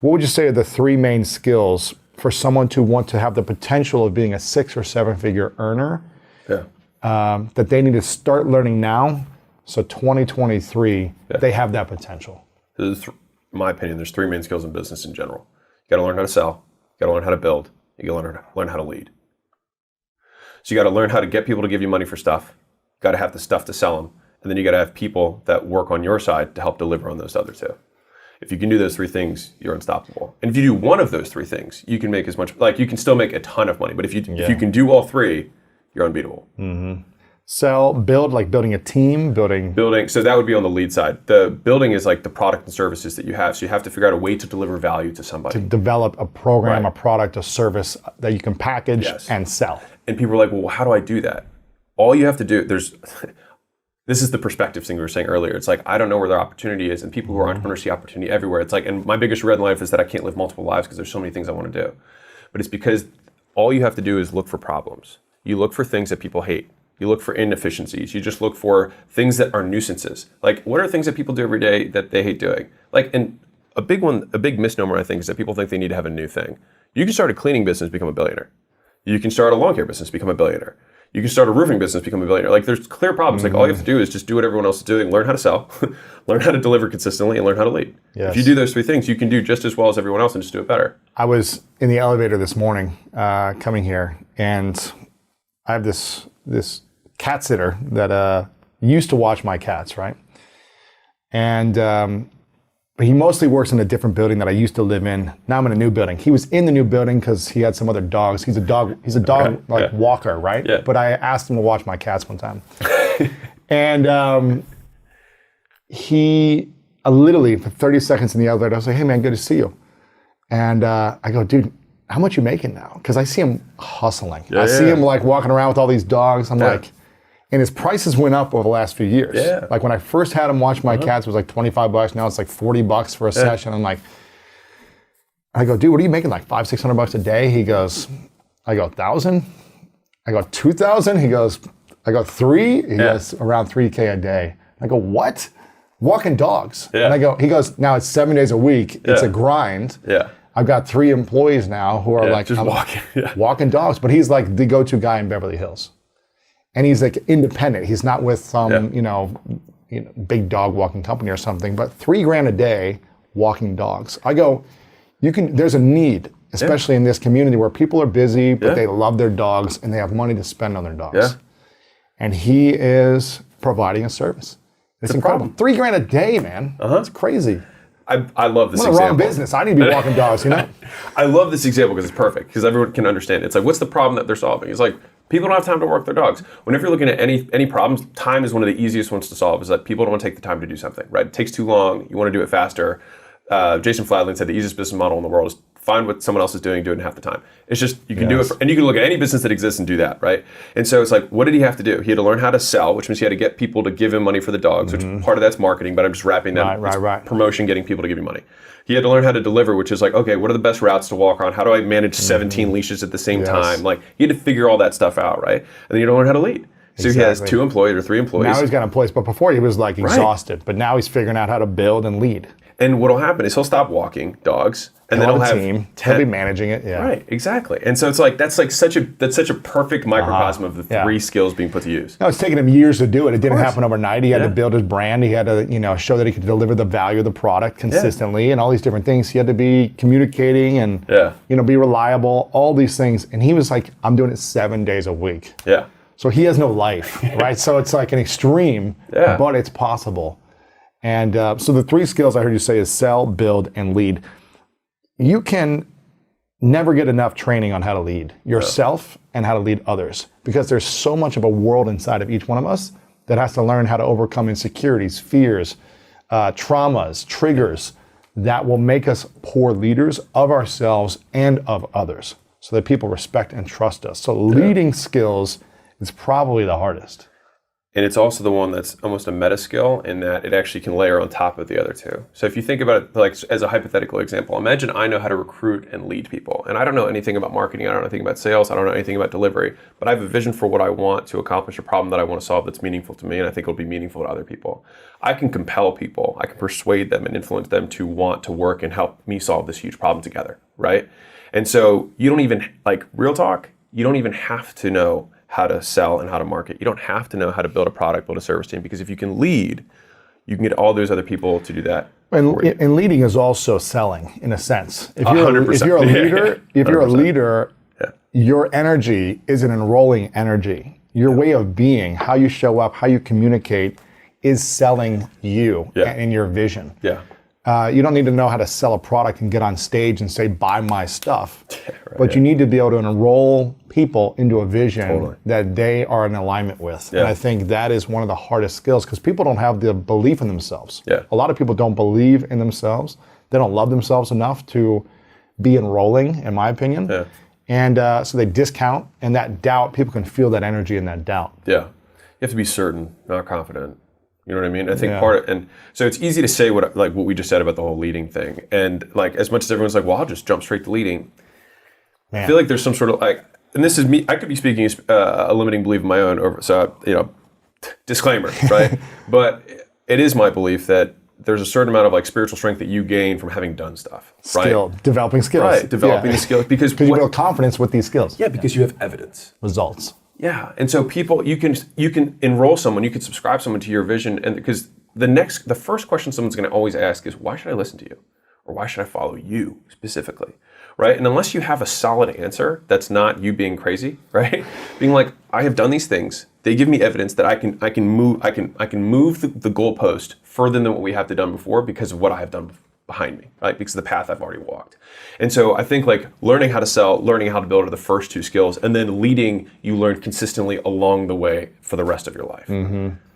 What would you say are the three main skills for someone to want to have the potential of being a 6 or 7 figure earner that they need to start learning now, so 2023, they have that potential? In my opinion, there's three main skills in business in general. You got to learn how to sell, you got to learn how to build, you got to learn how to lead. So you got to learn how to get people to give you money for stuff, you got to have the stuff to sell them, and then you got to have people that work on your side to help deliver on those other two. If you can do those three things, you're unstoppable. And if you do one of those three things, you can make as much, like you can still make a ton of money. But if you can do all three, you're unbeatable. Mm-hmm. Sell, build, like building a team, building. So that would be on the lead side. The building is like the product and services that you have. So you have to figure out a way to deliver value to somebody. To develop a program, a product, a service that you can package and sell. And people are like, well, how do I do that? All you have to do, this is the perspective thing we were saying earlier. It's like, I don't know where their opportunity is, and people who are entrepreneurs see opportunity everywhere. It's like, and my biggest regret in life is that I can't live multiple lives because there's so many things I want to do. But it's because all you have to do is look for problems. You look for things that people hate. You look for inefficiencies. You just look for things that are nuisances. Like, what are things that people do every day that they hate doing? Like, and a big misnomer, I think, is that people think they need to have a new thing. You can start a cleaning business, become a billionaire. You can start a lawn care business, become a billionaire. You can start a roofing business, become a billionaire. Like, there's clear problems. Like, all you have to do is just do what everyone else is doing, learn how to sell, learn how to deliver consistently, and learn how to lead. Yes. If you do those three things, you can do just as well as everyone else and just do it better. I was in the elevator this morning coming here, and I have this cat sitter that used to watch my cats, right? And but he mostly works in a different building that I used to live in. Now I'm in a new building. He was in the new building because he had some other dogs. He's a dog walker, right? Yeah. But I asked him to watch my cats one time. And he literally, for 30 seconds in the elevator, I was like, hey man, good to see you. And I go, dude, how much you making now? Because I see him hustling. I see him like walking around with all these dogs. I'm like, and his prices went up over the last few years. Yeah. Like when I first had him watch my cats, it was like $25. Now it's like $40 for a session. I'm like, I go, dude, what are you making? Like $500-600 a day? He goes, I go, 1,000? I go, 2,000? He goes, I go, 3? He goes, around 3K a day. I go, what? Walking dogs. Yeah. And I go, he goes, now it's 7 days a week. It's a grind. Yeah. I've got 3 employees now who are like just walking dogs, but he's like the go-to guy in Beverly Hills. And he's like independent. He's not with some, you know, big dog walking company or something, but $3,000 a day walking dogs. I go, there's a need, especially in this community where people are busy, but they love their dogs and they have money to spend on their dogs. Yeah. And he is providing a service. It's incredible. $3,000 a day, man. It's crazy. I love this example. I'm in the wrong business. I need to be walking dogs, you know? I love this example because it's perfect, because everyone can understand. It's like, what's the problem that they're solving? It's like, people don't have time to work their dogs. Whenever you're looking at any problems, time is one of the easiest ones to solve, is that people don't want to take the time to do something, right? It takes too long. You want to do it faster. Jason Fladlien said the easiest business model in the world is find what someone else is doing, do it in half the time. It's just, you can do it, and you can look at any business that exists and do that, right? And so it's like, what did he have to do? He had to learn how to sell, which means he had to get people to give him money for the dogs, which part of that's marketing, but I'm just wrapping that. Right. Promotion, getting people to give you money. He had to learn how to deliver, which is like, okay, what are the best routes to walk on? How do I manage 17 leashes at the same time? Like, he had to figure all that stuff out, right? And then you had to learn how to lead. So he has 2 employees or 3 employees. Now he's got employees, but before he was like exhausted, but now he's figuring out how to build and lead. And what'll happen is he'll stop walking dogs, and then he'll have team. He'll be managing it. Yeah. Right. Exactly. And so it's like that's such a perfect microcosm of the 3 skills being put to use. No, it's taken him years to do it. It didn't happen overnight. He had to build his brand. He had to, show that he could deliver the value of the product consistently, and all these different things. He had to be communicating and be reliable. All these things. And he was like, I'm doing it 7 days a week. Yeah. So he has no life, right? So it's like an extreme, but it's possible. And so the 3 skills I heard you say is sell, build, and lead. You can never get enough training on how to lead yourself and how to lead others, because there's so much of a world inside of each one of us that has to learn how to overcome insecurities, fears, traumas, triggers that will make us poor leaders of ourselves and of others, so that people respect and trust us. So leading skills is probably the hardest. And it's also the one that's almost a meta skill in that it actually can layer on top of the other two. So if you think about it like as a hypothetical example, imagine I know how to recruit and lead people. And I don't know anything about marketing. I don't know anything about sales. I don't know anything about delivery. But I have a vision for what I want to accomplish, a problem that I want to solve that's meaningful to me. And I think it'll be meaningful to other people. I can compel people. I can persuade them and influence them to want to work and help me solve this huge problem together, right? And so you don't even, like real talk, you don't even have to know how to sell and how to market. You don't have to know how to build a product, build a service team, because if you can lead, you can get all those other people to do that. And leading is also selling, in a sense. If you're 100%. If you're a leader, if you're a 100%. leader, your energy is an enrolling energy. Your way of being, how you show up, how you communicate, is selling you and your vision. Yeah. You don't need to know how to sell a product and get on stage and say, buy my stuff. But you need to be able to enroll people into a vision that they are in alignment with. And I think that is one of the hardest skills, because people don't have the belief in themselves. A lot of people don't believe in themselves. They don't love themselves enough to be enrolling, in my opinion. And so they discount, and that doubt, people can feel that energy in that doubt. You have to be certain, not confident. You know what I mean? I think and so it's easy to say what we just said about the whole leading thing. And like, as much as everyone's like, well, I'll just jump straight to leading. I feel like there's some sort of like, and this is me, I could be speaking as a limiting belief of my own over, so, disclaimer, right? But it is my belief that there's a certain amount of like spiritual strength that you gain from having done stuff, right? Developing skills. Right, developing the skills. Because you build confidence with these skills. Yeah, because you have evidence. Results. Yeah, and so people, you can enroll someone, you can subscribe someone to your vision, and because the first question someone's going to always ask is, why should I listen to you, or why should I follow you specifically, right? And unless you have a solid answer, that's not you being crazy, right? Being like, I have done these things, they give me evidence that I can move the goalpost further than what we have done before because of what I have done behind me, right? Because of the path I've already walked. And so I think like learning how to sell, learning how to build are the first two skills, and then leading, you learn consistently along the way for the rest of your life.